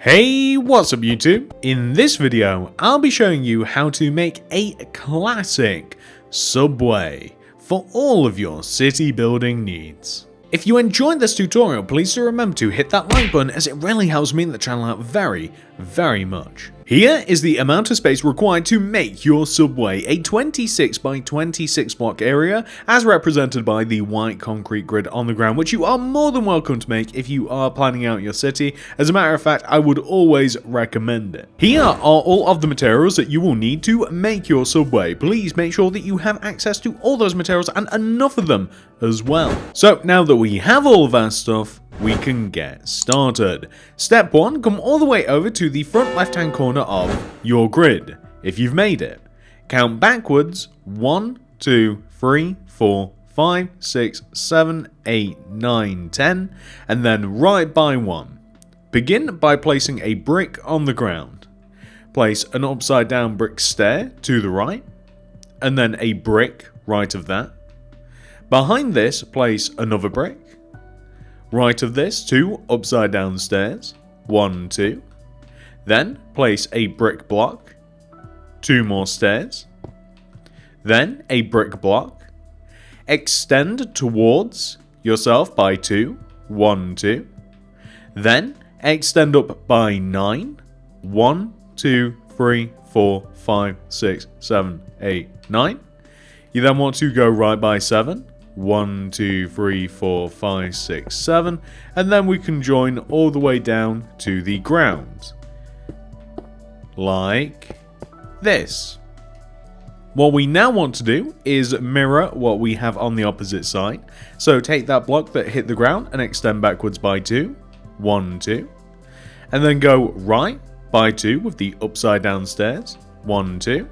Hey, what's up YouTube? In this video, I'll be showing you how to make a classic subway for all of your city building needs. If you enjoyed this tutorial, please do remember to hit that like button as it really helps me and the channel out very much. Here is the amount of space required to make your subway, a 26 by 26 block area as represented by the white concrete grid on the ground, which you are more than welcome to make if you are planning out your city. As a matter of fact, I would always recommend it. Here are all of the materials that you will need to make your subway. Please make sure that you have access to all those materials and enough of them as well. So now that we have all of our stuff, we can get started. Step 1, come all the way over to the front left hand corner of your grid, if you've made it. Count backwards 1, 2, 3, 4, 5, 6, 7, 8, 9, 10, and then right by 1. Begin by placing a brick on the ground. Place an upside down brick stair to the right, and then a brick right of that. Behind this, place another brick. Right of this, 2 upside down stairs, 1, 2. Then place a brick block, 2 more stairs. Then a brick block. Extend towards yourself by 2, 1, 2. Then extend up by 9, 1, 2, 3, 4, 5, 6, 7, 8, 9. You then want to go right by 7. 1, 2, 3, 4, 5, 6, 7, and then we can join all the way down to the ground. Like this. What we now want to do is mirror what we have on the opposite side. So take that block that hit the ground and extend backwards by 2, 1, 2. And then go right by 2 with the upside down stairs, 1, 2.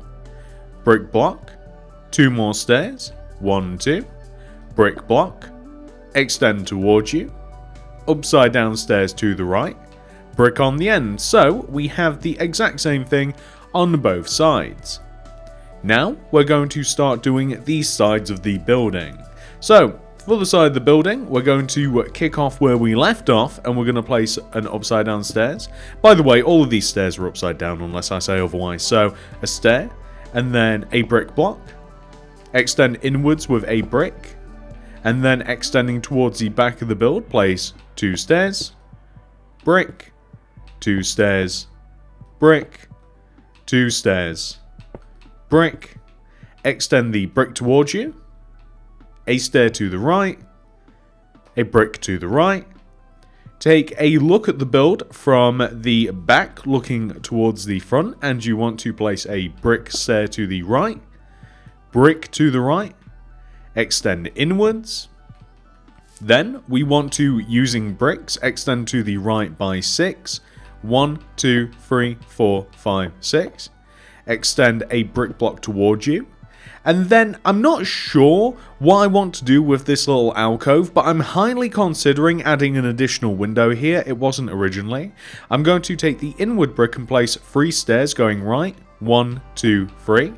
Brick block, 2 more stairs, 1, 2. Brick block, extend towards you, upside down stairs to the right, brick on the end. So we have the exact same thing on both sides. Now we're going to start doing these sides of the building. So for the side of the building, we're going to kick off where we left off and we're going to place an upside down stairs. By the way, all of these stairs are upside down unless I say otherwise. So a stair and then a brick block, extend inwards with a brick, and then extending towards the back of the build, place 2 stairs, brick, 2 stairs, brick, 2 stairs, brick, extend the brick towards you, a stair to the right, a brick to the right. Take a look at the build from the back looking towards the front, and you want to place a brick stair to the right, brick to the right, extend inwards. Then we want to, using bricks, extend to the right by 6. 1, 2, 3, 4, 5, 6. Extend a brick block towards you. And then I'm not sure what I want to do with this little alcove, but I'm highly considering adding an additional window here. It wasn't originally. I'm going to take the inward brick and place 3 stairs going right. 1, 2, 3.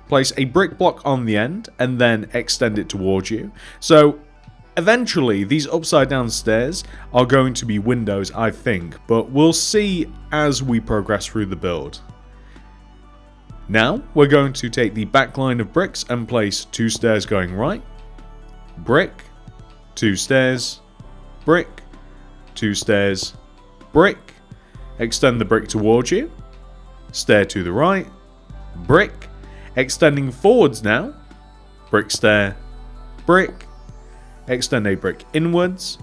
Place a brick block on the end and then extend it towards you. So eventually these upside down stairs are going to be windows, I think, but we'll see as we progress through the build. Now we're going to take the back line of bricks and place 2 stairs going right, brick, 2 stairs, brick, 2 stairs, brick, extend the brick towards you, stair to the right, brick, extending forwards now, brick stair, brick, extend a brick inwards,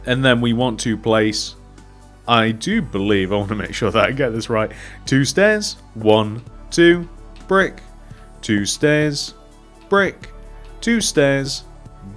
and then we want to place, I do believe, I want to make sure that I get this right, 2 stairs, 1, 2, brick, 2 stairs, brick, 2 stairs,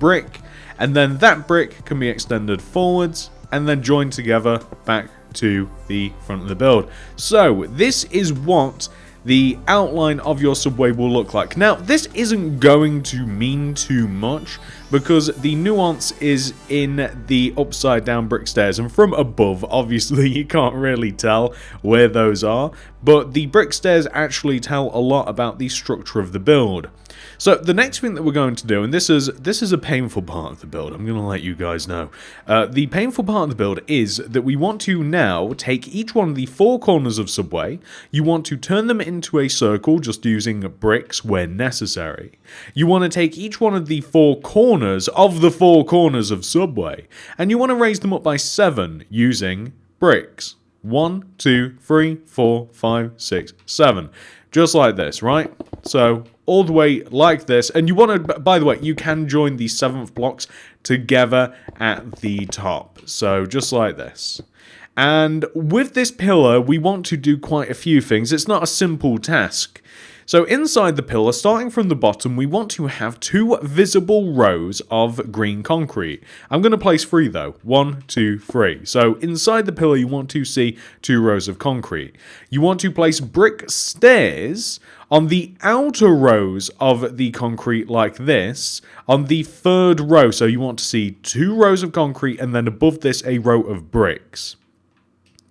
brick, and then that brick can be extended forwards and then joined together back to the front of the build. So this is what the outline of your subway will look like. Now, this isn't going to mean too much because the nuance is in the upside down brick stairs, and from above, obviously, you can't really tell where those are, but the brick stairs actually tell a lot about the structure of the build. So the next thing that we're going to do, and this is a painful part of the build, I'm going to let you guys know. The painful part of the build is that we want to now take each one of the 4 corners of Subway, you want to turn them into a circle just using bricks where necessary. You want to take each one of the 4 corners of the 4 corners of Subway, and you want to raise them up by 7 using bricks. 1, 2, 3, 4, 5, 6, 7. Just like this, right? So all the way like this, and you want to, by the way, you can join the 7th blocks together at the top. So just like this. And with this pillar, we want to do quite a few things. It's not a simple task. So inside the pillar, starting from the bottom, we want to have 2 visible rows of green concrete. I'm going to place 3 though. 1, 2, 3. So inside the pillar, you want to see 2 rows of concrete. You want to place brick stairs on the outer rows of the concrete like this, on the 3rd row. So you want to see 2 rows of concrete and then above this a row of bricks.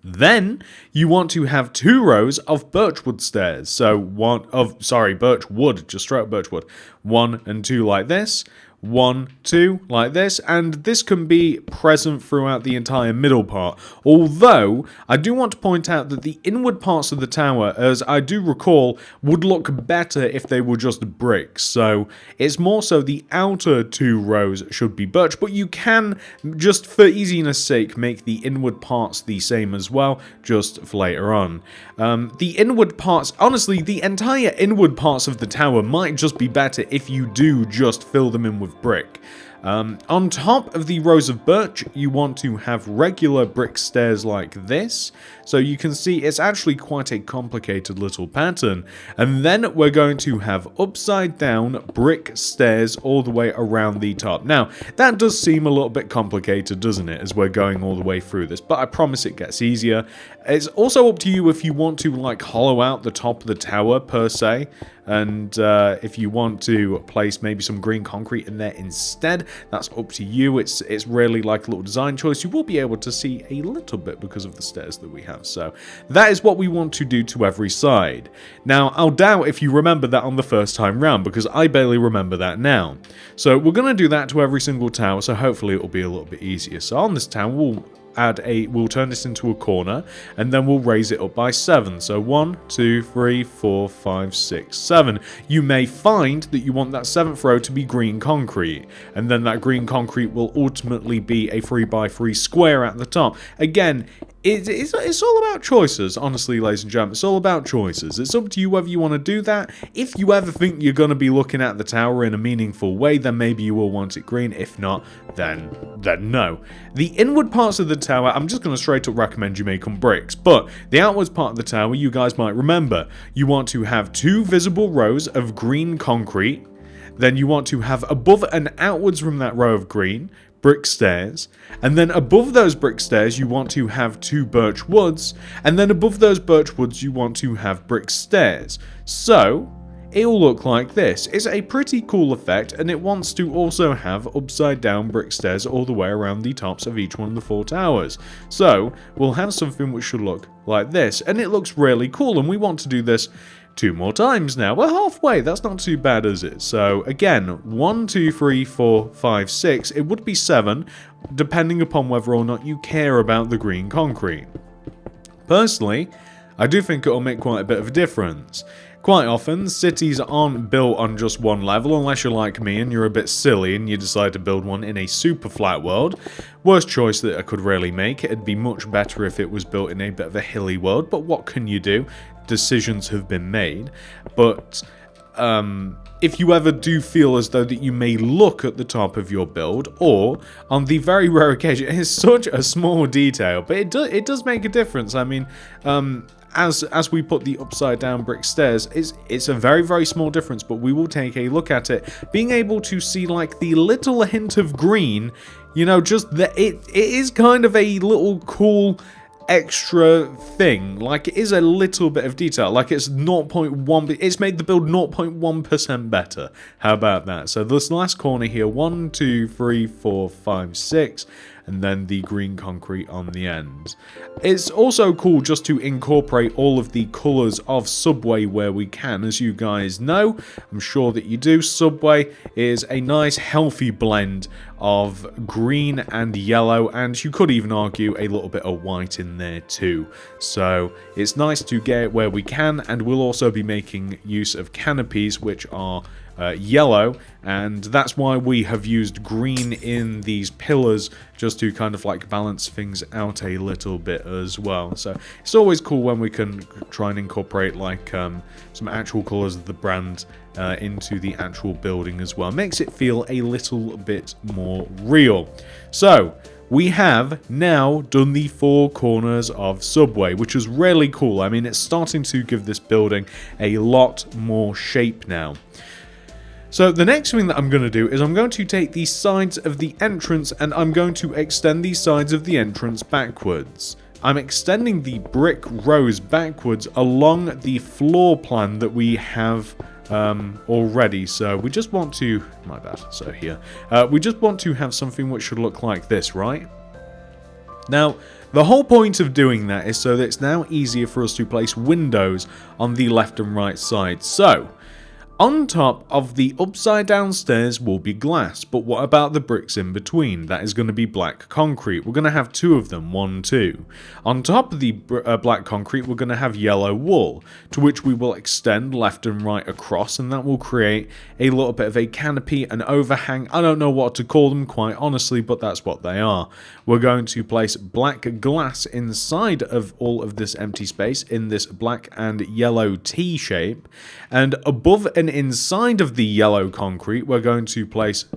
Then you want to have 2 rows of birchwood stairs. So birchwood, just straight up birchwood. 1 and 2 like this. 1, 2 like this, and this can be present throughout the entire middle part. Although, I do want to point out that the inward parts of the tower, as I do recall, would look better if they were just bricks. So, it's more so the outer 2 rows should be birch, but you can, just for easiness sake, make the inward parts the same as well, just for later on. The inward parts, honestly, the entire inward parts of the tower might just be better if you do just fill them in with brick. On top of the rows of birch, you want to have regular brick stairs like this. So you can see it's actually quite a complicated little pattern. And then we're going to have upside down brick stairs all the way around the top. Now, that does seem a little bit complicated, doesn't it, as we're going all the way through this, but I promise it gets easier. It's also up to you if you want to like hollow out the top of the tower per se. And if you want to place maybe some green concrete in there instead, that's up to you. It's really like a little design choice. You will be able to see a little bit because of the stairs that we have. So that is what we want to do to every side. Now, I'll doubt if you remember that on the first time round, because I barely remember that now. So we're going to do that to every single tower, so hopefully it will be a little bit easier. So on this tower, we'll turn this into a corner, and then we'll raise it up by 7. So 1, 2, 3, 4, 5, 6, 7. You may find that you want that 7th row to be green concrete, and then that green concrete will ultimately be a 3x3 square at the top. Again, it's all about choices, honestly, ladies and gentlemen. It's all about choices. It's up to you whether you want to do that. If you ever think you're going to be looking at the tower in a meaningful way, then maybe you will want it green. If not, then no. The inward parts of the tower, I'm just going to straight up recommend you make them bricks. But the outwards part of the tower, you guys might remember, you want to have 2 visible rows of green concrete. Then you want to have above and outwards from that row of green, brick stairs, and then above those brick stairs you want to have 2 birch woods, and then above those birch woods you want to have brick stairs. So it'll look like this. It's a pretty cool effect, and it wants to also have upside down brick stairs all the way around the tops of each one of the 4 towers. So we'll have something which should look like this, and it looks really cool, and we want to do this 2 more times now. We're halfway. That's not too bad, is it? So again, 1, 2, 3, 4, 5, 6. It would be 7, depending upon whether or not you care about the green concrete. Personally, I do think it'll make quite a bit of a difference. Quite often, cities aren't built on just one level, unless you're like me and you're a bit silly and you decide to build one in a super flat world. Worst choice that I could really make. It'd be much better if it was built in a bit of a hilly world, but what can you do? Decisions have been made. But if you ever do feel as though that you may look at the top of your build, or on the very rare occasion, it's such a small detail, but it does make a difference. I mean, as we put the upside down brick stairs, it's a very, very small difference, but we will take a look at it. Being able to see like the little hint of green, you know, just that it is kind of a little cool extra thing. Like, it is a little bit of detail. Like, it's 0.1, it's made the build 0.1% better. How about that? So this last corner here, 1, 2, 3, 4, 5, 6. and then the green concrete on the end. It's also cool just to incorporate all of the colours of Subway where we can. As you guys know, I'm sure that you do, Subway is a nice healthy blend of green and yellow, and you could even argue a little bit of white in there too. So it's nice to get it where we can, and we'll also be making use of canopies which are yellow, and that's why we have used green in these pillars, just to kind of like balance things out a little bit as well. So it's always cool when we can try and incorporate like some actual colors of the brand into the actual building as well. Makes it feel a little bit more real. So we have now done the four corners of Subway, which is really cool. I mean, it's starting to give this building a lot more shape now. So the next thing that I'm going to do is I'm going to take the sides of the entrance and I'm going to extend the sides of the entrance backwards. I'm extending the brick rows backwards along the floor plan that we have already. So we just want to, my bad, so here, we just want to have something which should look like this, right? Now, the whole point of doing that is so that it's now easier for us to place windows on the left and right side. So on top of the upside down stairs will be glass, but what about the bricks in between? That is going to be black concrete. We're going to have two of them, 1, 2. On top of the black concrete, we're going to have yellow wool, to which we will extend left and right across, and that will create a little bit of a canopy, an overhang. I don't know what to call them, quite honestly, but that's what they are. We're going to place black glass inside of all of this empty space in this black and yellow T shape, and above and inside of the yellow concrete, we're going to place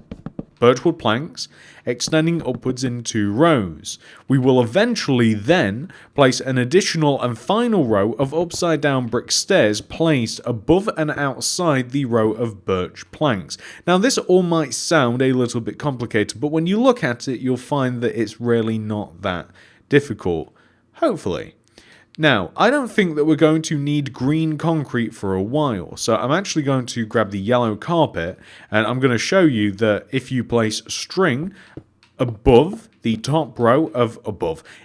birchwood planks extending upwards in 2 rows. We will eventually then place an additional and final row of upside down brick stairs placed above and outside the row of birch planks. Now this all might sound a little bit complicated, but when you look at it, you'll find that it's really not that difficult, hopefully. Now, I don't think that we're going to need green concrete for a while, so I'm actually going to grab the yellow carpet, and I'm going to show you that if you place string above the top row of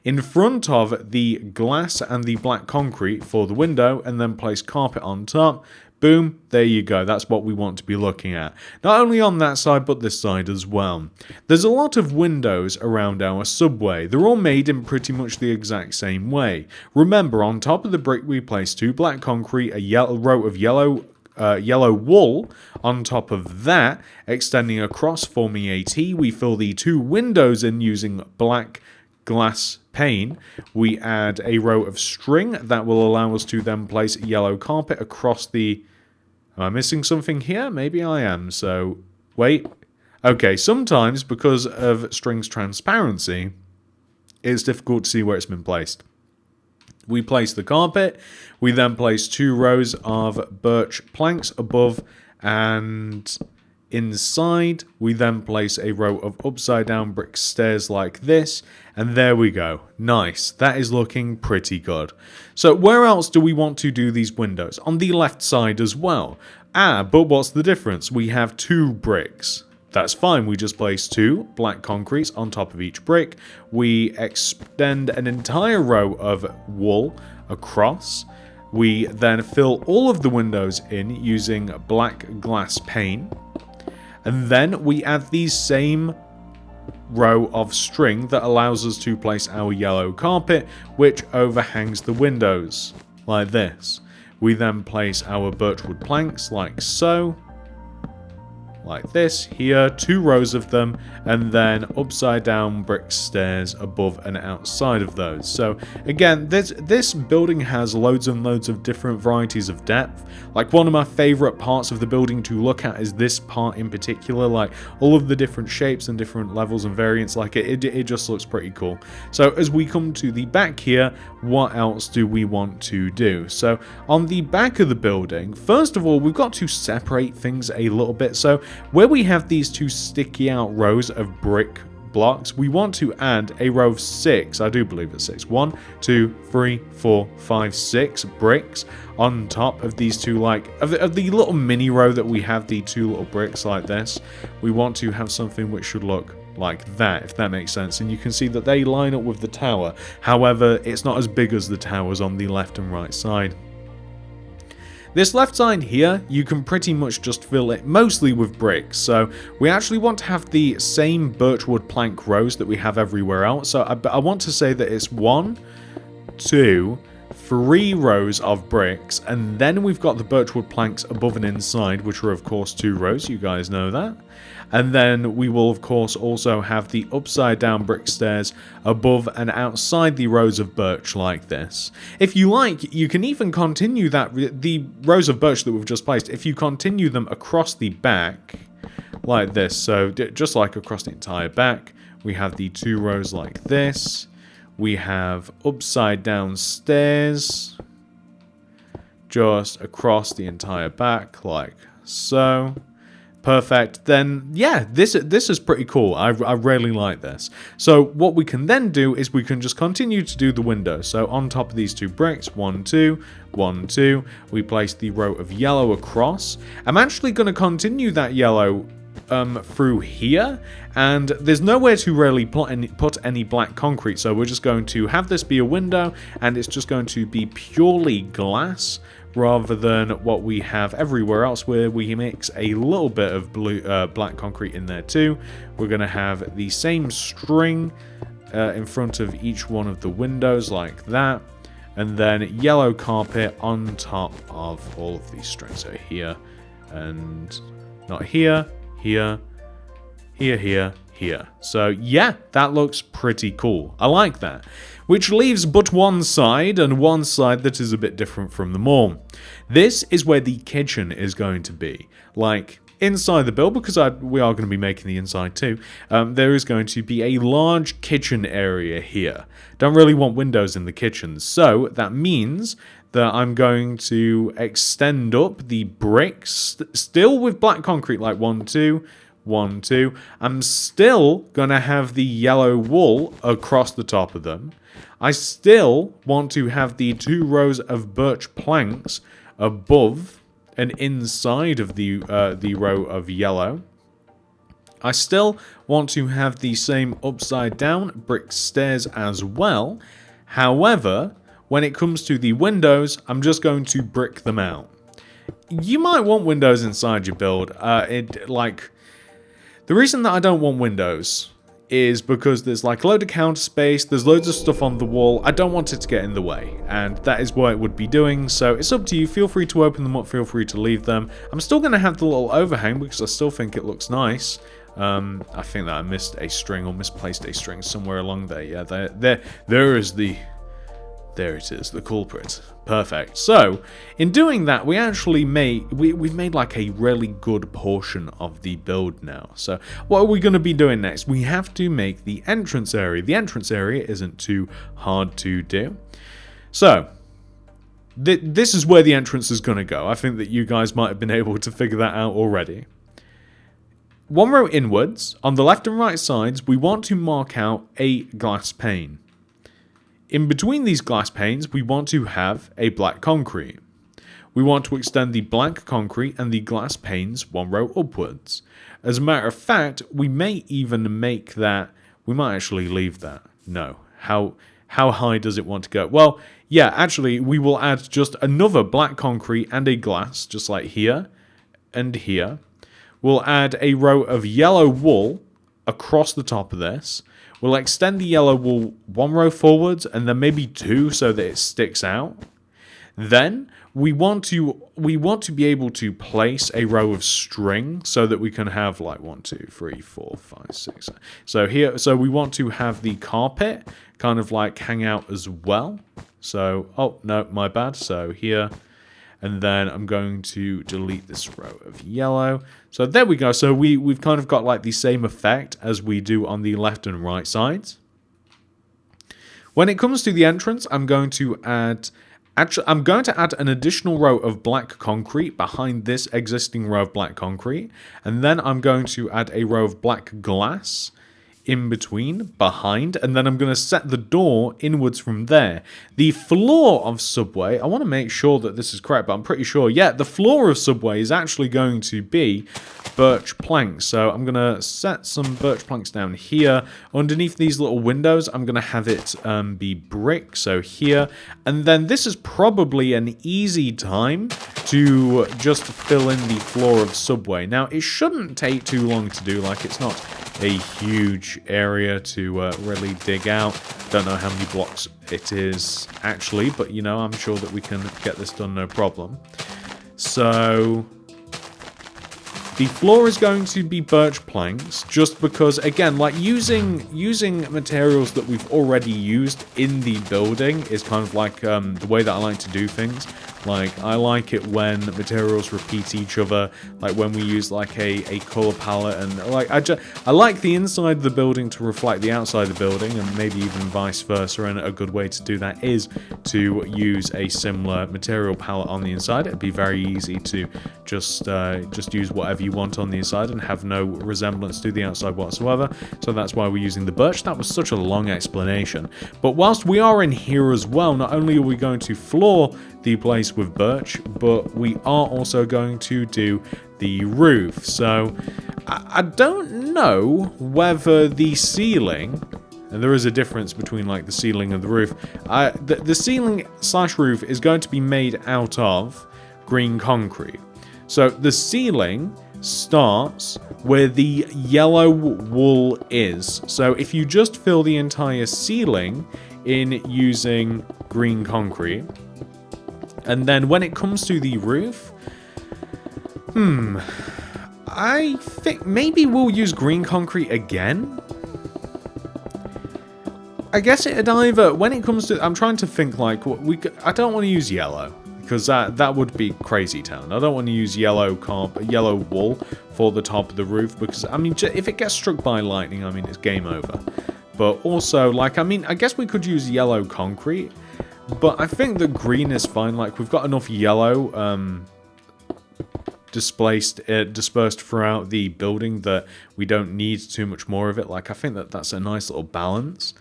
in front of the glass and the black concrete for the window, and then place carpet on top, boom, there you go. That's what we want to be looking at. Not only on that side, but this side as well. There's a lot of windows around our Subway. They're all made in pretty much the exact same way. Remember, on top of the brick, we place 2 black concrete, a row of yellow wool. On top of that, extending across, forming a T, we fill the 2 windows in using black glass pane. We add a row of string that will allow us to then place yellow carpet across the... Am I missing something here? Maybe I am. So, wait. Okay, sometimes because of string's transparency, it's difficult to see where it's been placed. We place the carpet. We then place 2 rows of birch planks above, and inside we then place a row of upside down brick stairs like this, and there we go. Nice. That is looking pretty good. So where else do we want to do these windows? On the left side as well. But what's the difference? We have 2 bricks. That's fine, we just place 2 black concretes on top of each brick. We extend an entire row of wool across. We then fill all of the windows in using black glass pane. And then we add the same row of string that allows us to place our yellow carpet, which overhangs the windows, like this. We then place our birchwood planks, like so. Like this, here, 2 rows of them, and then upside down brick stairs above and outside of those. So again, this building has loads and loads of different varieties of depth. Like, one of my favorite parts of the building to look at is this part in particular, like all of the different shapes and different levels and variants. Like it just looks pretty cool. So as we come to the back here, what else do we want to do? So on the back of the building, first of all, we've got to separate things a little bit. So where we have these 2 sticky out rows of brick blocks, we want to add a row of 6, I do believe it's 6, 1, 2, 3, 4, 5, 6 bricks on top of these 2, like, of the little mini row that we have, the 2 little bricks like this. We want to have something which should look like that, if that makes sense. And you can see that they line up with the tower. However, it's not as big as the towers on the left and right side. This left side here, you can pretty much just fill it mostly with bricks. So we actually want to have the same birchwood plank rows that we have everywhere else. So I want to say that it's 1, 2, 3 rows of bricks, and then we've got the birchwood planks above and inside, which are of course 2 rows, you guys know that. And then we will of course also have the upside down brick stairs above and outside the rows of birch like this. If you like, you can even continue that, the rows of birch that we've just placed, if you continue them across the back like this, so just like across the entire back, we have the 2 rows like this. We have upside down stairs just across the entire back like so. Perfect. Then, yeah, this is pretty cool. I really like this. So what we can then do is we can just continue to do the windows. So on top of these 2 bricks, 1, 2, 1, 2, we place the row of yellow across. I'm actually going to continue that yellow through here, and there's nowhere to really put any black concrete, so we're just going to have this be a window, and it's just going to be purely glass rather than what we have everywhere else where we mix a little bit of black concrete in there too. We're going to have the same string in front of each one of the windows like that, and then yellow carpet on top of all of these strings. So here, and not here, here, here, here, here. So yeah, that looks pretty cool. I like that. Which leaves but one side, and one side that is a bit different from them all. This is where the kitchen is going to be. Like, inside the build, because we are going to be making the inside too, there is going to be a large kitchen area here. Don't really want windows in the kitchen, so that means that I'm going to extend up the bricks, still with black concrete, like 1, 2, 1, 2. I'm still going to have the yellow wool across the top of them. I still want to have the 2 rows of birch planks above and inside of the row of yellow. I still want to have the same upside down brick stairs as well. However, when it comes to the windows, I'm just going to brick them out. You might want windows inside your build. The reason that I don't want windows is because there's like a load of counter space, there's loads of stuff on the wall, I don't want it to get in the way, and that is what it would be doing, so it's up to you. Feel free to open them up, feel free to leave them. I'm still going to have the little overhang because I still think it looks nice. I think that I missed a string or misplaced a string somewhere along there. Yeah, there is the... There it is, the culprit. Perfect. So, in doing that, we actually we've made like a really good portion of the build now. So, what are we going to be doing next? We have to make the entrance area. The entrance area isn't too hard to do. So, this is where the entrance is going to go. I think that you guys might have been able to figure that out already. 1 row inwards, on the left and right sides, we want to mark out a glass pane. In between these glass panes, we want to have a black concrete. We want to extend the black concrete and the glass panes 1 row upwards. As a matter of fact, we may even make that... We might actually leave that. No. How high does it want to go? Well, yeah, actually, we will add just another black concrete and a glass, just like here and here. We'll add a row of yellow wool across the top of this. We'll extend the yellow wool 1 row forwards and then maybe 2 so that it sticks out. Then we want to be able to place a row of string so that we can have like 1, 2, 3, 4, 5, 6. So we want to have the carpet kind of like hang out as well. So, oh no, my bad. So here. And then I'm going to delete this row of yellow. So there we go. So we've kind of got like the same effect as we do on the left and right sides. When it comes to the entrance, I'm going to add an additional row of black concrete behind this existing row of black concrete. And then I'm going to add a row of black glass in between, behind, and then I'm going to set the door inwards from there. The floor of Subway, I want to make sure that this is correct, but I'm pretty sure, yeah, the floor of Subway is actually going to be birch planks. So I'm going to set some birch planks down here. Underneath these little windows, I'm going to have it be brick, so here. And then this is probably an easy time to just fill in the floor of Subway. Now, it shouldn't take too long to do, like it's not a huge area to really dig out. Don't know how many blocks it is actually, but you know, I'm sure that we can get this done no problem. So the floor is going to be birch planks, just because, again, like using materials that we've already used in the building is kind of like the way that I like to do things. Like, I like it when materials repeat each other, like when we use like a color palette, and like I like the inside of the building to reflect the outside of the building, and maybe even vice versa. And a good way to do that is to use a similar material palette on the inside. It'd be very easy to just use whatever you want on the inside and have no resemblance to the outside whatsoever. So that's why we're using the birch. That was such a long explanation. But whilst we are in here as well, not only are we going to floor the place with birch, but we are also going to do the roof. So I don't know whether the ceiling, and there is a difference between like the ceiling and the roof, the ceiling slash roof is going to be made out of green concrete. So the ceiling starts where the yellow wool is. So if you just fill the entire ceiling in using green concrete, and then when it comes to the roof, I think maybe we'll use green concrete again. I guess it'd either, when it comes to, I'm trying to think like, I don't want to use yellow, because that would be crazy town. I don't want to use yellow wool for the top of the roof, because, I mean, if it gets struck by lightning, I mean, it's game over. But also, like, I mean, I guess we could use yellow concrete, but I think the green is fine. Like, we've got enough yellow dispersed throughout the building that we don't need too much more of it. Like, I think that's a nice little balance.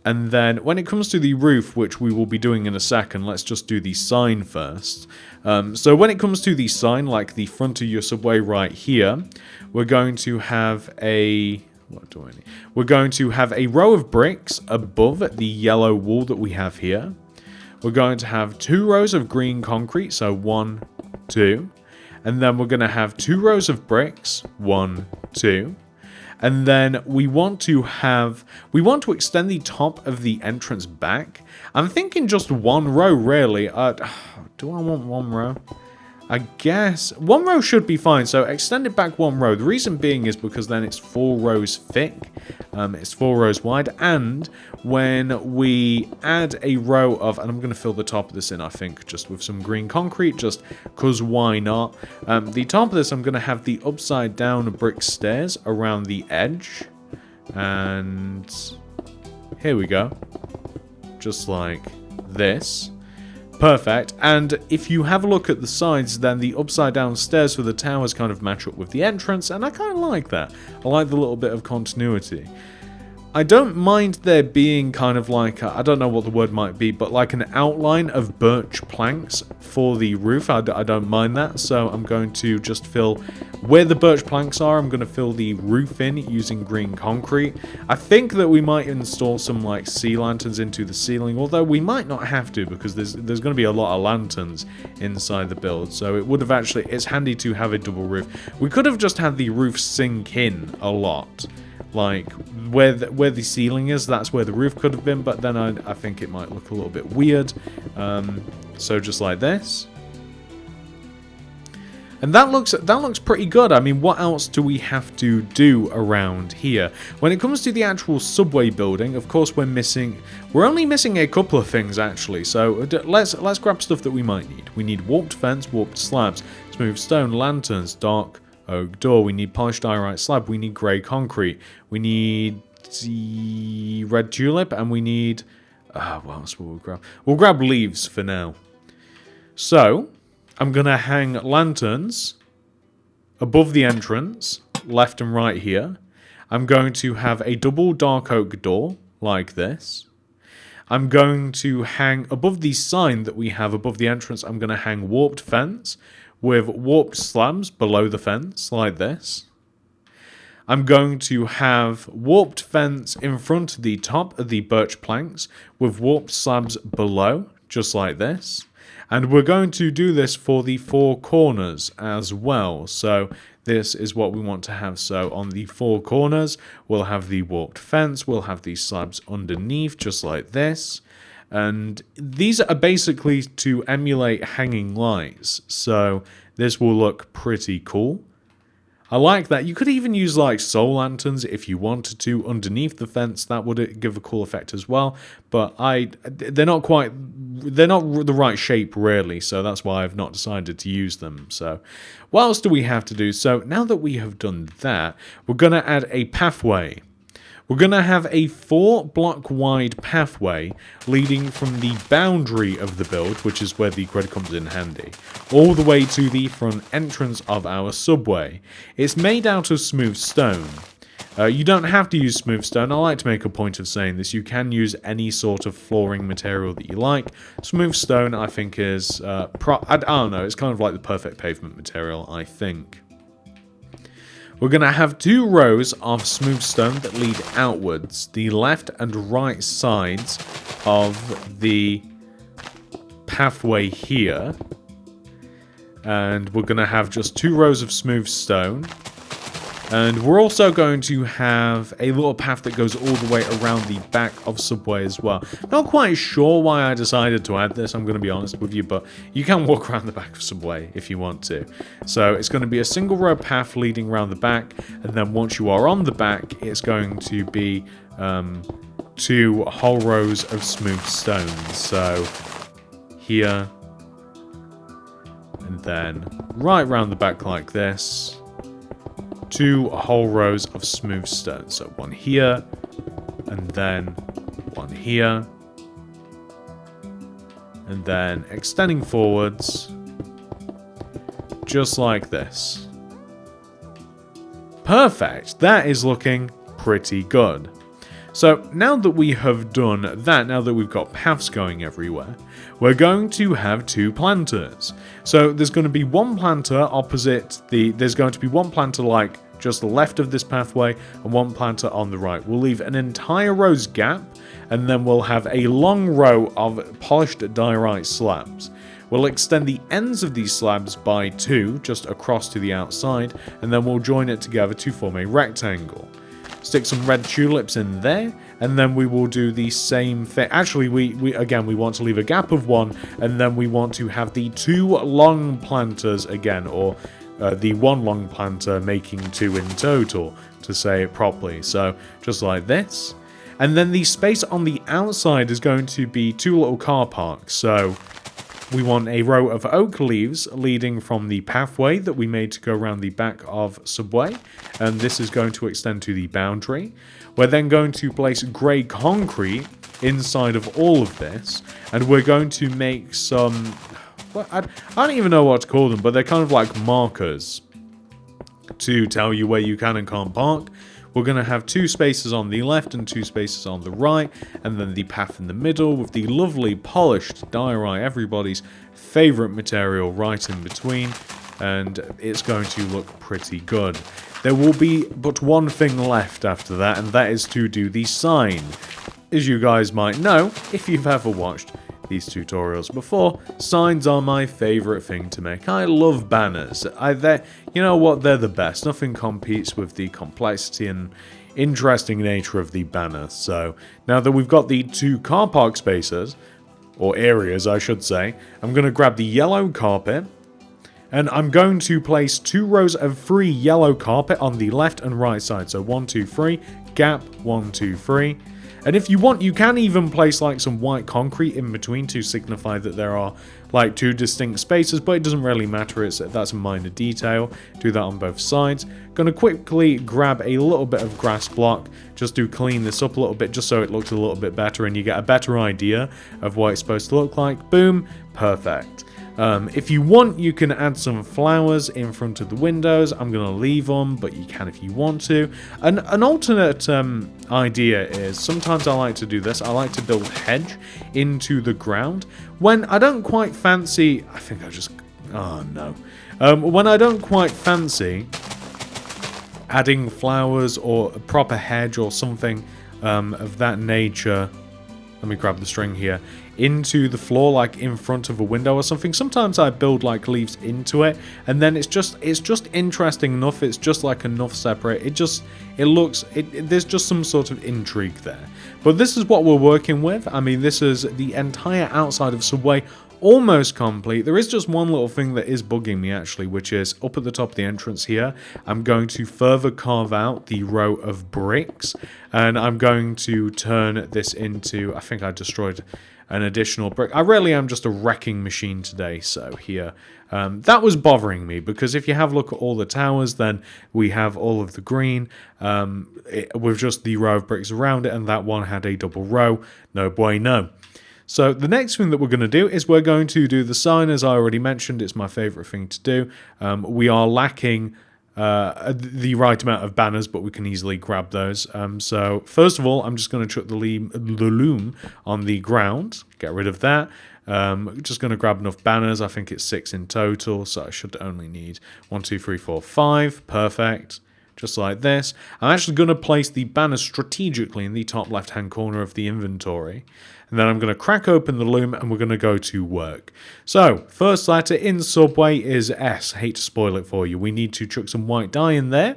And then when it comes to the roof, which we will be doing in a second, let's just do the sign first. So when it comes to the sign, like the front of your Subway right here, we're going to have a... What do I need? We're going to have a row of bricks above the yellow wall that we have here. We're going to have 2 rows of green concrete, so 1, 2. And then we're going to have 2 rows of bricks, 1, 2. And then we want to extend the top of the entrance back. I'm thinking just 1 row, really. Do I want 1 row? I guess 1 row should be fine. So extend it back 1 row. The reason being is because then it's 4 rows thick. It's 4 rows wide. And when we add a row of, and I'm going to fill the top of this in, I think, just with some green concrete, just because why not? The top of this, I'm going to have the upside down brick stairs around the edge. And here we go. Just like this. Perfect. And if you have a look at the sides, then the upside down stairs for the towers kind of match up with the entrance, and I kind of like that. I like the little bit of continuity. I don't mind there being kind of like, I don't know what the word might be, but like an outline of birch planks for the roof. I don't mind that, so I'm going to just fill where the birch planks are. I'm going to fill the roof in using green concrete. I think that we might install some like sea lanterns into the ceiling, although we might not have to, because there's going to be a lot of lanterns inside the build, so it would have actually, it's handy to have a double roof. We could have just had the roof sink in a lot. Like, where the ceiling is, that's where the roof could have been, but then I think it might look a little bit weird. So just like this. And that looks pretty good. I mean, what else do we have to do around here? When it comes to the actual Subway building, of course we're only missing a couple of things actually. So let's grab stuff that we might need. We need warped fence, warped slabs, smooth stone, lanterns, dark oak door, we need polished diorite slab, we need grey concrete, we need the red tulip, and we need... what else will we grab? We'll grab leaves for now. So, I'm going to hang lanterns above the entrance, left and right here. I'm going to have a double dark oak door, like this. I'm going to hang, above the sign that we have above the entrance, I'm going to hang warped fence with warped slabs below the fence, like this. I'm going to have warped fence in front of the top of the birch planks with warped slabs below, just like this. And we're going to do this for the four corners as well. So this is what we want to have. So on the four corners, we'll have the warped fence. We'll have these slabs underneath, just like this. And these are basically to emulate hanging lights. So this will look pretty cool. I like that. You could even use like soul lanterns if you wanted to underneath the fence. That would give a cool effect as well. But they're not the right shape really. So that's why I've not decided to use them. So what else do we have to do? So now that we have done that, we're going to add a pathway. We're going to have a 4-block wide pathway leading from the boundary of the build, which is where the grid comes in handy, all the way to the front entrance of our subway. It's made out of smooth stone. You don't have to use smooth stone. I like to make a point of saying this. You can use any sort of flooring material that you like. Smooth stone, I think, is... I don't know, it's kind of like the perfect pavement material, I think. We're going to have 2 rows of smooth stone that lead outwards, the left and right sides of the pathway here. And we're going to have just 2 rows of smooth stone. And we're also going to have a little path that goes all the way around the back of Subway as well. Not quite sure why I decided to add this, I'm going to be honest with you, but you can walk around the back of Subway if you want to. So it's going to be a single row path leading around the back, and then once you are on the back, it's going to be 2 whole rows of smooth stone. So here, and then right around the back like this. 2 whole rows of smooth stone. So one here, and then one here. And then extending forwards, just like this. Perfect! That is looking pretty good. So now that we have done that, now that we've got paths going everywhere, we're going to have 2 planters. So there's going to be 1 planter opposite there's going to be 1 planter like just the left of this pathway and 1 planter on the right. We'll leave an entire row's gap, and then we'll have a long row of polished diorite slabs. We'll extend the ends of these slabs by 2 just across to the outside, and then we'll join it together to form a rectangle. Stick some red tulips in there, and then we will do the same thing. Actually, we want to leave a gap of 1, and then we want to have the 2 long planters again, or the 1 long planter making 2 in total, to say it properly. So just like this. And then the space on the outside is going to be 2 little car parks. So we want a row of oak leaves leading from the pathway that we made to go around the back of Subway, and this is going to extend to the boundary. We're then going to place grey concrete inside of all of this, and we're going to make some... Well, I don't even know what to call them, but they're kind of like markers to tell you where you can and can't park. We're going to have 2 spaces on the left and 2 spaces on the right, and then the path in the middle with the lovely polished diorite, everybody's favourite material, right in between, and it's going to look pretty good. There will be but 1 thing left after that, and that is to do the sign. As you guys might know, if you've ever watched these tutorials before, signs are my favourite thing to make. I love banners. You know what, they're the best. Nothing competes with the complexity and interesting nature of the banner. So now that we've got the 2 car park spaces, or areas I should say, I'm going to grab the yellow carpet, and I'm going to place 2 rows of 3 yellow carpet on the left and right side. So 1, 2, 3, gap, 1, 2, 3. And if you want, you can even place like some white concrete in between to signify that there are like 2 distinct spaces, but it doesn't really matter, that's a minor detail. Do that on both sides. Gonna quickly grab a little bit of grass block just to clean this up a little bit, just so it looks a little bit better and you get a better idea of what it's supposed to look like. Boom, perfect. If you want, you can add some flowers in front of the windows. I'm going to leave them, but you can if you want to. An alternate idea is, sometimes I like to do this. I like to build hedge into the ground. When I don't quite fancy... I think I just... Oh, no. When I don't quite fancy adding flowers or a proper hedge or something of that nature... Let me grab the string here. Into the floor, like in front of a window or something. Sometimes I build like leaves into it, and then it's just interesting enough. It's just like enough separate. There's just some sort of intrigue there. But this is what we're working with. I mean, this is the entire outside of Subway, almost complete. There is just one little thing that is bugging me actually, which is up at the top of the entrance here. I'm going to further carve out the row of bricks, and I'm going to turn this into, I think I destroyed an additional brick. I really am just a wrecking machine today, so here. That was bothering me, because if you have a look at all the towers, then we have all of the green with just the row of bricks around it, and that one had a double row. No bueno. So the next thing that we're going to do is we're going to do the sign. As I already mentioned, it's my favorite thing to do. We are lacking the right amount of banners, but we can easily grab those. So first of all, I'm just going to chuck the loom on the ground, get rid of that. Just going to grab enough banners. I think it's 6 in total, so I should only need 1, 2, 3, 4, 5. Perfect. Just like this. I'm actually going to place the banners strategically in the top left-hand corner of the inventory. And then I'm going to crack open the loom and we're going to go to work. So, first letter in Subway is S. Hate to spoil it for you. We need to chuck some white dye in there.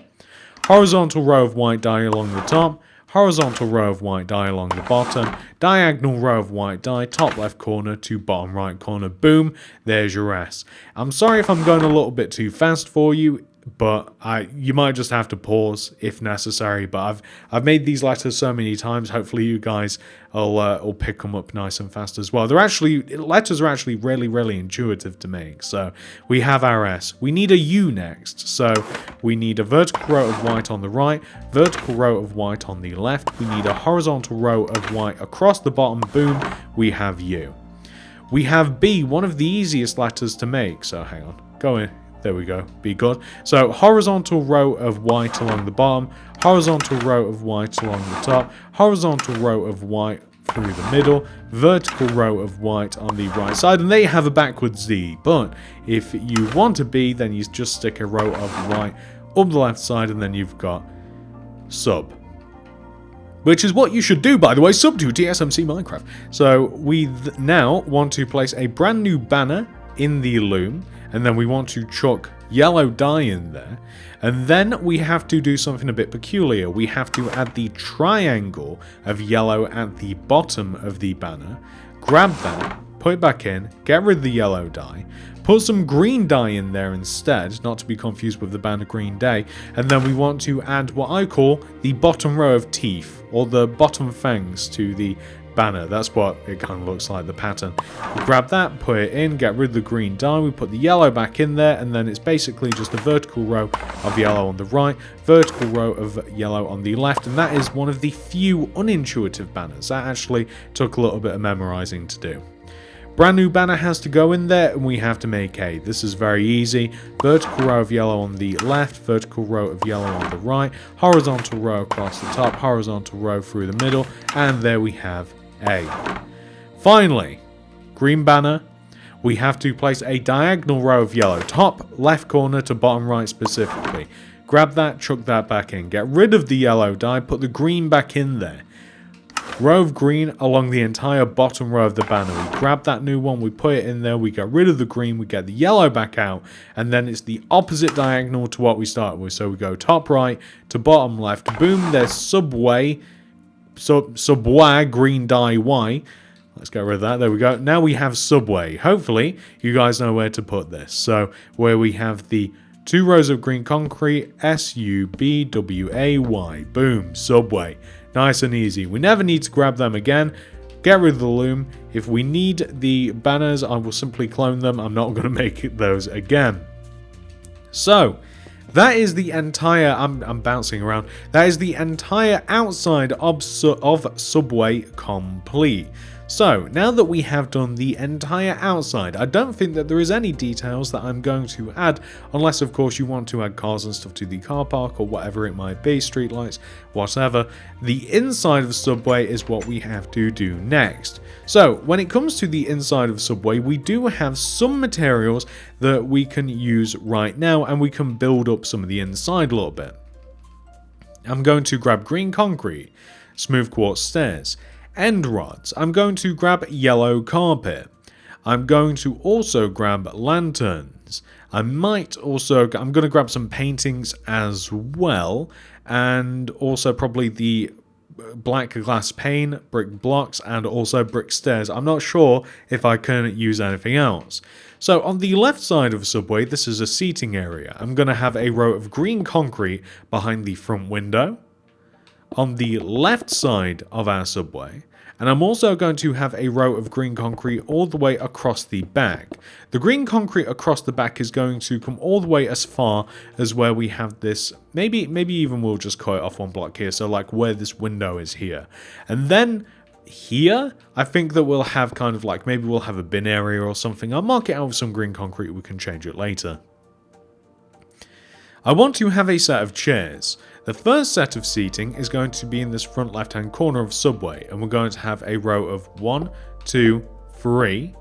Horizontal row of white dye along the top. Horizontal row of white dye along the bottom. Diagonal row of white dye, top left corner to bottom right corner. Boom, there's your S. I'm sorry if I'm going a little bit too fast for you, but you might just have to pause if necessary. But I've made these letters so many times. Hopefully you guys will pick them up nice and fast as well. Letters are actually really intuitive to make. So we have our S. We need a U next. So we need a vertical row of white on the right, vertical row of white on the left. We need a horizontal row of white across the bottom. Boom, we have U. We have B, one of the easiest letters to make. So hang on, go in. There we go, be good. So horizontal row of white along the bottom, horizontal row of white along the top, horizontal row of white through the middle, vertical row of white on the right side, and they have a backwards Z. But if you want a B, then you just stick a row of white up the left side, and then you've got sub. Which is what you should do, by the way, sub to TSMC Minecraft. So we now want to place a brand new banner in the loom, and then we want to chuck yellow dye in there, and then we have to do something a bit peculiar. We have to add the triangle of yellow at the bottom of the banner, grab that, put it back in, get rid of the yellow dye, put some green dye in there instead, not to be confused with the banner Green Day, and then we want to add what I call the bottom row of teeth, or the bottom fangs to the banner. That's what it kind of looks like, the pattern. We grab that, put it in, get rid of the green dye, we put the yellow back in there, and then it's basically just a vertical row of yellow on the right, vertical row of yellow on the left, and that is one of the few unintuitive banners. That actually took a little bit of memorizing to do. Brand new banner has to go in there, and we have to make A. This is very easy. Vertical row of yellow on the left, vertical row of yellow on the right, horizontal row across the top, horizontal row through the middle, and there we have A. Finally, green banner, we have to place a diagonal row of yellow, top left corner to bottom right specifically. Grab that, chuck that back in. Get rid of the yellow dye, put the green back in there. Row of green along the entire bottom row of the banner. We grab that new one, we put it in there, we get rid of the green, we get the yellow back out, and then it's the opposite diagonal to what we started with. So we go top right to bottom left. Boom, there's Subway. Subway, green dye Y. Let's get rid of that. There we go. Now we have Subway. Hopefully, you guys know where to put this. So, where we have the 2 rows of green concrete, S-U-B-W-A-Y. Boom, Subway. Nice and easy. We never need to grab them again. Get rid of the loom. If we need the banners, I will simply clone them. I'm not going to make those again. So, that is the entire, I'm bouncing around, that is the entire outside of Subway complete. So, now that we have done the entire outside, I don't think that there is any details that I'm going to add, unless of course you want to add cars and stuff to the car park or whatever it might be, streetlights, whatever. The inside of Subway is what we have to do next. So, when it comes to the inside of Subway, we do have some materials that we can use right now, and we can build up some of the inside a little bit. I'm going to grab green concrete, smooth quartz stairs, end rods. I'm going to grab yellow carpet. I'm going to also grab lanterns. I'm going to grab some paintings as well, and also probably the black glass pane, brick blocks, and also brick stairs. I'm not sure if I can use anything else. So on the left side of Subway, this is a seating area. I'm going to have a row of green concrete behind the front window on the left side of our Subway, and I'm also going to have a row of green concrete all the way across the back. The green concrete across the back is going to come all the way as far as where we have this, maybe even we'll just cut it off one block here, so like where this window is here. And then here, I think that we'll have kind of like, maybe we'll have a bin area or something. I'll mark it out with some green concrete, we can change it later. I want to have a set of chairs. The first set of seating is going to be in this front left hand corner of Subway, and we're going to have a row of 1, 2, 3.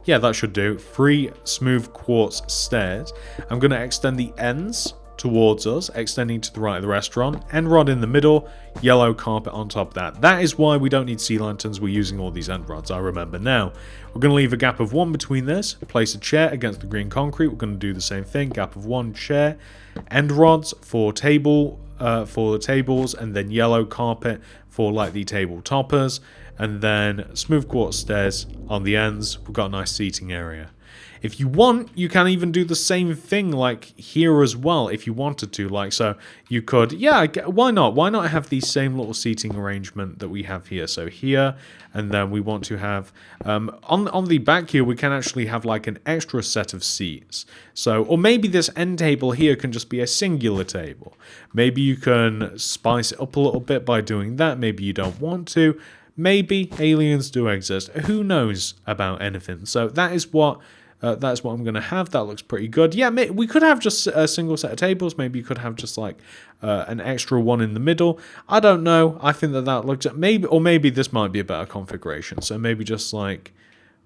Yeah, that should do. 3 smooth quartz stairs. I'm going to extend the ends towards us, extending to the right of the restaurant. End rod in the middle, yellow carpet on top of that. That is why we don't need sea lanterns. We're using all these end rods, I remember now. We're going to leave a gap of 1 between this, place a chair against the green concrete. We're going to do the same thing, gap of 1 chair, end rods for the tables, and then yellow carpet for like the table toppers, and then smooth quartz stairs on the ends. We've got a nice seating area. If you want, you can even do the same thing like here as well if you wanted to. Like, so you could, yeah, why not? Why not have the same little seating arrangement that we have here? So here, and then we want to have, on the back here, we can actually have like an extra set of seats. So, or maybe this end table here can just be a singular table. Maybe you can spice it up a little bit by doing that. Maybe you don't want to. Maybe aliens do exist. Who knows about anything? So that is what... that's what I'm going to have. That looks pretty good. Yeah, we could have just a single set of tables. Maybe you could have just like an extra one in the middle. I don't know. I think that looks at maybe this might be a better configuration. So maybe just like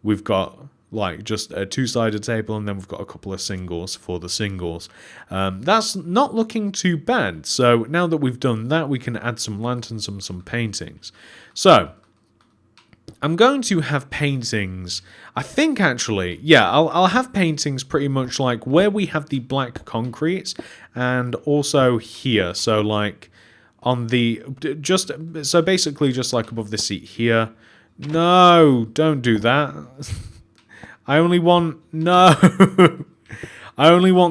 we've got like just a two-sided table, and then we've got a couple of singles for the singles. That's not looking too bad. So now that we've done that, we can add some lanterns and some paintings. So I'm going to have paintings, I think actually, yeah, I'll have paintings pretty much like where we have the black concrete, and also here, so like on the, so basically just like above the seat here. No, don't do that. I only want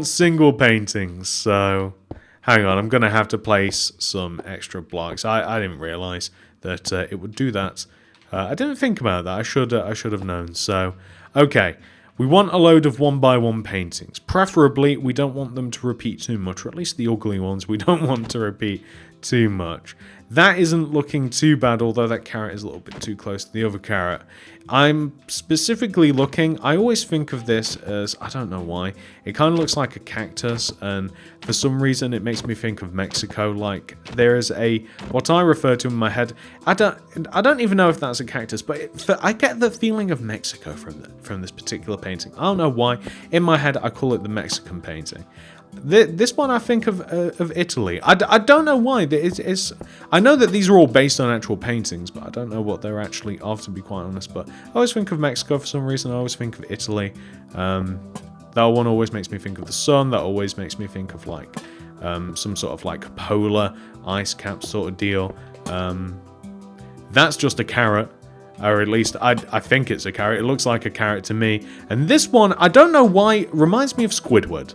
single paintings, so hang on, I'm going to have to place some extra blocks. I didn't realize that it would do that. I didn't think about that. I should have known. So, okay. We want a load of 1x1 paintings. Preferably, we don't want them to repeat too much, or at least the ugly ones. We don't want to repeat too much. That isn't looking too bad, although that carrot is a little bit too close to the other carrot. I'm specifically looking, I always think of this as, I don't know why, it kind of looks like a cactus, and for some reason it makes me think of Mexico. Like, there is what I refer to in my head, I don't even know if that's a cactus, but I get the feeling of Mexico from this particular painting. I don't know why. In my head, I call it the Mexican painting. This one I think of Italy. I don't know why. I know that these are all based on actual paintings, but I don't know what they're actually of, to be quite honest. But I always think of Mexico for some reason. I always think of Italy. That one always makes me think of the sun. That always makes me think of like some sort of like polar ice cap sort of deal. That's just a carrot. Or at least I think it's a carrot. It looks like a carrot to me. And this one, I don't know why, reminds me of Squidward.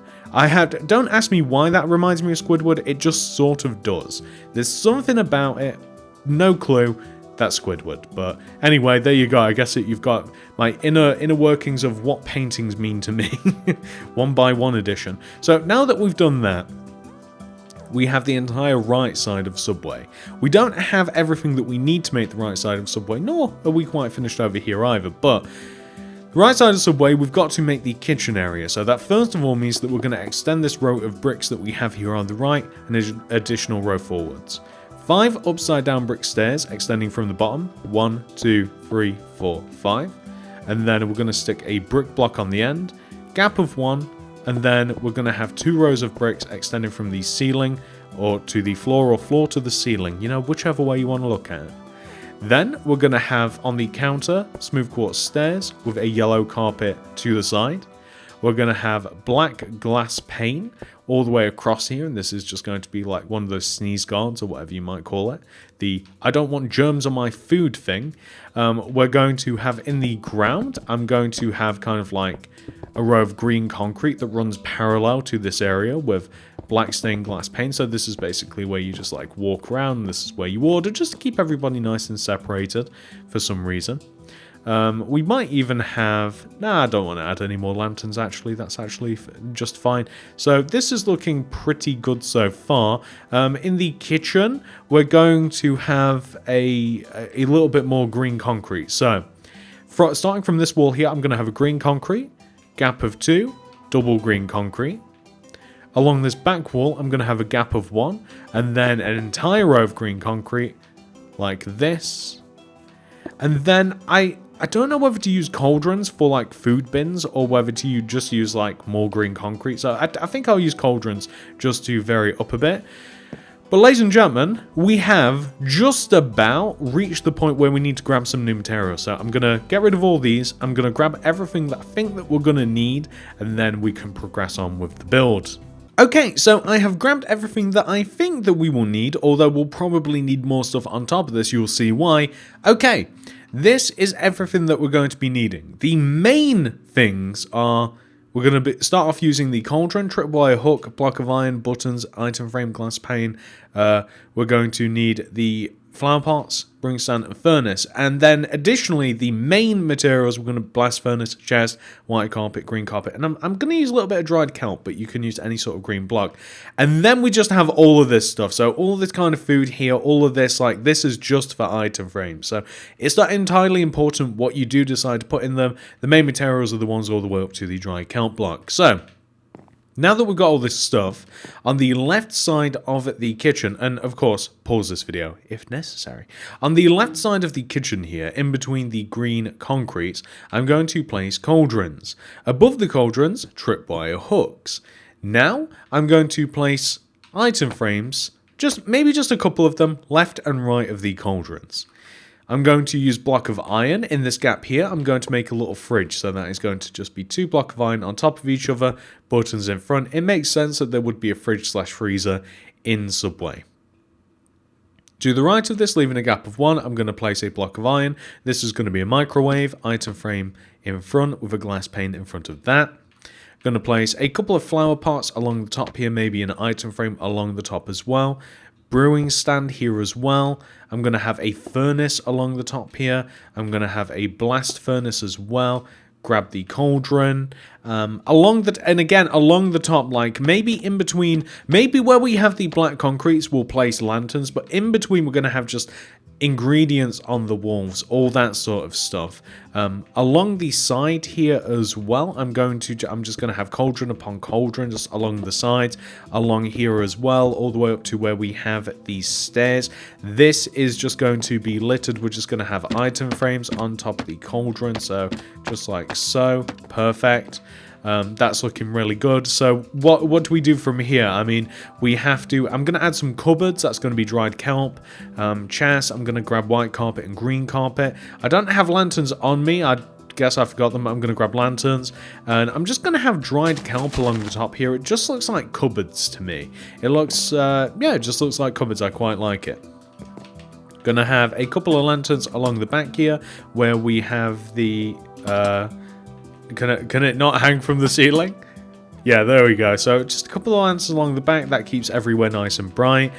Don't ask me why that reminds me of Squidward, it just sort of does. There's something about it, no clue, that's Squidward. But anyway, there you go. I guess you've got my inner workings of what paintings mean to me. 1x1 edition. So now that we've done that, we have the entire right side of Subway. We don't have everything that we need to make the right side of Subway, nor are we quite finished over here either, but the right side of Subway, we've got to make the kitchen area. So that first of all means that we're going to extend this row of bricks that we have here on the right, an additional row forwards. 5 upside down brick stairs extending from the bottom. 1, 2, 3, 4, 5. And then we're going to stick a brick block on the end, gap of 1, and then we're going to have 2 rows of bricks extending from the ceiling or to the floor or floor to the ceiling, you know, whichever way you want to look at it. Then we're going to have on the counter smooth quartz stairs with a yellow carpet to the side. We're going to have black glass pane all the way across here, and this is just going to be like one of those sneeze guards or whatever you might call it. The I don't want germs on my food thing. We're going to have in the ground, I'm going to have kind of like a row of green concrete that runs parallel to this area with black stained glass pane. So this is basically where you just like walk around. This is where you order, just to keep everybody nice and separated for some reason. We might even have... Nah, I don't want to add any more lanterns, actually. That's actually just fine. So this is looking pretty good so far. In the kitchen, we're going to have a little bit more green concrete. So starting from this wall here, I'm going to have a green concrete, gap of 2, double green concrete. Along this back wall, I'm going to have a gap of 1, and then an entire row of green concrete, like this. And then I don't know whether to use cauldrons for like food bins or whether to just use like more green concrete. So I think I'll use cauldrons just to vary up a bit. But ladies and gentlemen, we have just about reached the point where we need to grab some new materials. So I'm going to get rid of all these. I'm going to grab everything that I think that we're going to need, and then we can progress on with the build. Okay, so I have grabbed everything that I think that we will need, although we'll probably need more stuff on top of this. You'll see why. Okay, this is everything that we're going to be needing. The main things are... We're going to start off using the cauldron, tripwire hook, block of iron, buttons, item frame, glass pane. We're going to need the flower pots, brewing stand, and furnace. And then additionally, the main materials, we're going to blast furnace, chest, white carpet, green carpet. And I'm going to use a little bit of dried kelp, but you can use any sort of green block. And then we just have all of this stuff. So all of this kind of food here, all of this, like this is just for item frames. So it's not entirely important what you do decide to put in them. The main materials are the ones all the way up to the dried kelp block. So now that we've got all this stuff, on the left side of the kitchen, and of course, pause this video if necessary. On the left side of the kitchen here, in between the green concretes, I'm going to place cauldrons. Above the cauldrons, tripwire hooks. Now, I'm going to place item frames, maybe just a couple of them, left and right of the cauldrons. I'm going to use block of iron in this gap here. I'm going to make a little fridge, so that is going to just be 2 blocks of iron on top of each other, buttons in front. It makes sense that there would be a fridge slash freezer in Subway. To the right of this, leaving a gap of 1, I'm going to place a block of iron. This is going to be a microwave, item frame in front with a glass pane in front of that. I'm going to place a couple of flower pots along the top here, maybe an item frame along the top as well. Brewing stand here as well. I'm going to have a furnace along the top here. I'm going to have a blast furnace as well. Grab the cauldron. Along the top, like maybe in between, maybe where we have the black concretes, we'll place lanterns, but in between we're going to have just ingredients on the walls, all that sort of stuff. Along the side here as well, I'm just going to have cauldron upon cauldron just along the sides, along here as well, all the way up to where we have these stairs. This is just going to be littered. We're just going to have item frames on top of the cauldron, so just like so. Perfect. That's looking really good. So what do we do from here? I mean, we have to... I'm going to add some cupboards. That's going to be dried kelp. Chest. I'm going to grab white carpet and green carpet. I don't have lanterns on me. I guess I forgot them. I'm going to grab lanterns. And I'm just going to have dried kelp along the top here. It just looks like cupboards to me. It looks... yeah, it just looks like cupboards. I quite like it. Going to have a couple of lanterns along the back here where we have the... Can it not hang from the ceiling? Yeah, there we go. So just a couple of lanterns along the back. That keeps everywhere nice and bright.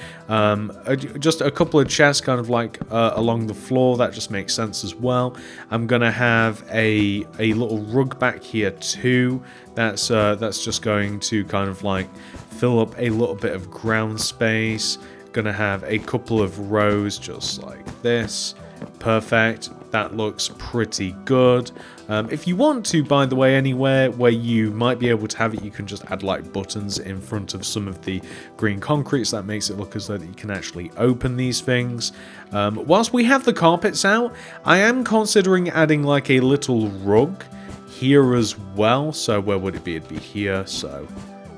Just a couple of chests kind of like along the floor. That just makes sense as well. I'm going to have a little rug back here too. That's just going to kind of like fill up a little bit of ground space. Going to have a couple of rows just like this. Perfect. That looks pretty good. If you want to, by the way, anywhere where you might be able to have it, you can just add like buttons in front of some of the green concretes. That makes it look as though that you can actually open these things. Whilst we have the carpets out, I am considering adding like a little rug here as well. So where would it be? It'd be here. So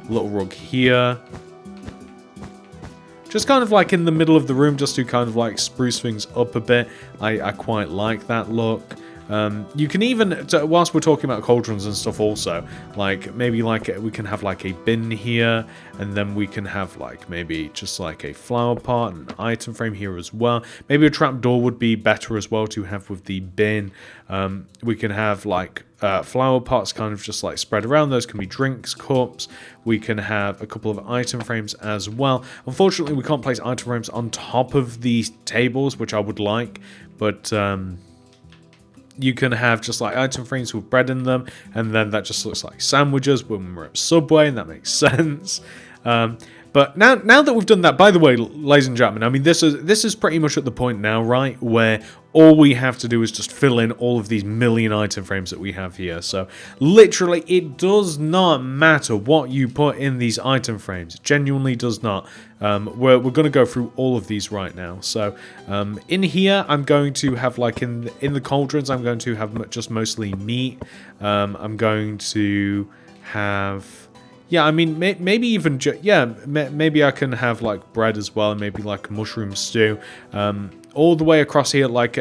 little rug here. Just kind of like in the middle of the room, just to kind of like spruce things up a bit. I quite like that look. You can even, whilst we're talking about cauldrons and stuff also, like maybe like we can have like a bin here, and then we can have like maybe just like a flower pot and an item frame here as well. Maybe a trapdoor would be better as well to have with the bin. We can have like flower pots kind of just like spread around. Those can be drinks, cups. We can have a couple of item frames as well. Unfortunately, we can't place item frames on top of these tables, which I would like, but you can have just like item frames with bread in them, and then that just looks like sandwiches when we're at Subway, and that makes sense. But now that we've done that, by the way, ladies and gentlemen, I mean, this is pretty much at the point now, right, where all we have to do is just fill in all of these million item frames that we have here. So literally, it does not matter what you put in these item frames. It genuinely does not. We're going to go through all of these right now. So in here, I'm going to have like in the cauldrons, I'm going to have just mostly meat. I'm going to have... Yeah, I mean, maybe even... maybe I can have, like, bread as well, and maybe, like, mushroom stew. All the way across here, like,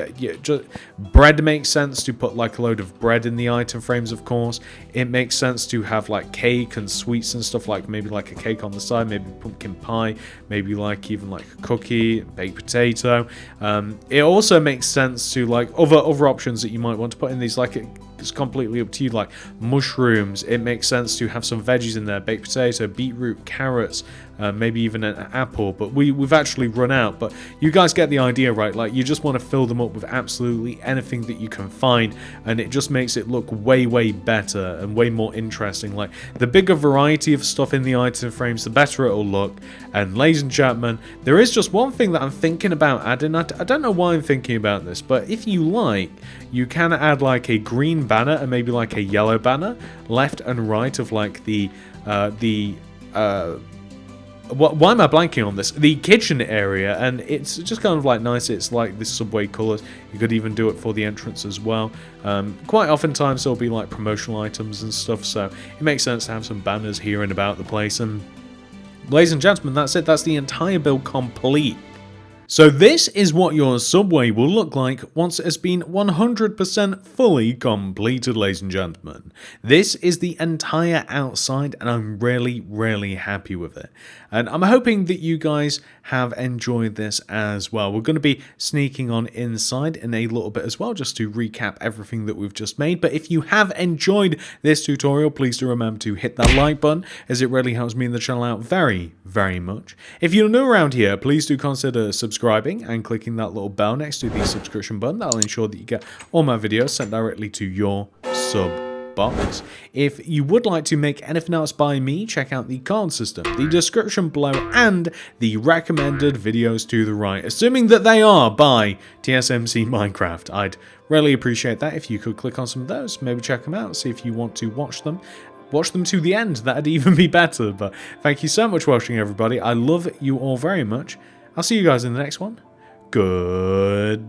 bread makes sense to put, like, a load of bread in the item frames, of course. It makes sense to have, like, cake and sweets and stuff, like, maybe, like, a cake on the side, maybe pumpkin pie, maybe, like, even, like, a cookie, baked potato. It also makes sense to, like, other options that you might want to put in these, like... It's completely up to you, like mushrooms. It makes sense to have some veggies in there, baked potato, beetroot, carrots, maybe even an apple, but we've actually run out. But you guys get the idea, right? Like, you just want to fill them up with absolutely anything that you can find, and it just makes it look way better and way more interesting. Like, the bigger variety of stuff in the item frames, the better it'll look. And ladies and gentlemen, there is just one thing that I'm thinking about adding. I don't know why I'm thinking about this, but if you like, you can add like a green banner and maybe like a yellow banner left and right of like why am I blanking on this? The kitchen area, and it's just kind of like nice. It's like this Subway colours. You could even do it for the entrance as well. Quite oftentimes there'll be like promotional items and stuff, so it makes sense to have some banners here and about the place. And ladies and gentlemen, that's it. That's the entire build complete. So this is what your Subway will look like once it has been 100% fully completed, ladies and gentlemen. This is the entire outside, and I'm really happy with it. And I'm hoping that you guys have enjoyed this as well. We're going to be sneaking on inside in a little bit as well, just to recap everything that we've just made. But if you have enjoyed this tutorial, please do remember to hit that like button, as it really helps me and the channel out very much. If you're new around here, please do consider subscribing and clicking that little bell next to the subscription button. That'll ensure that you get all my videos sent directly to your sub box. If you would like to make anything else by me, check out the card system, the description below, and the recommended videos to the right, assuming that they are by TSMC Minecraft. I'd really appreciate that if you could click on some of those, maybe check them out, see if you want to watch them. Watch them to the end, that'd even be better. But thank you so much for watching, everybody. I love you all very much. I'll see you guys in the next one. Goodbye.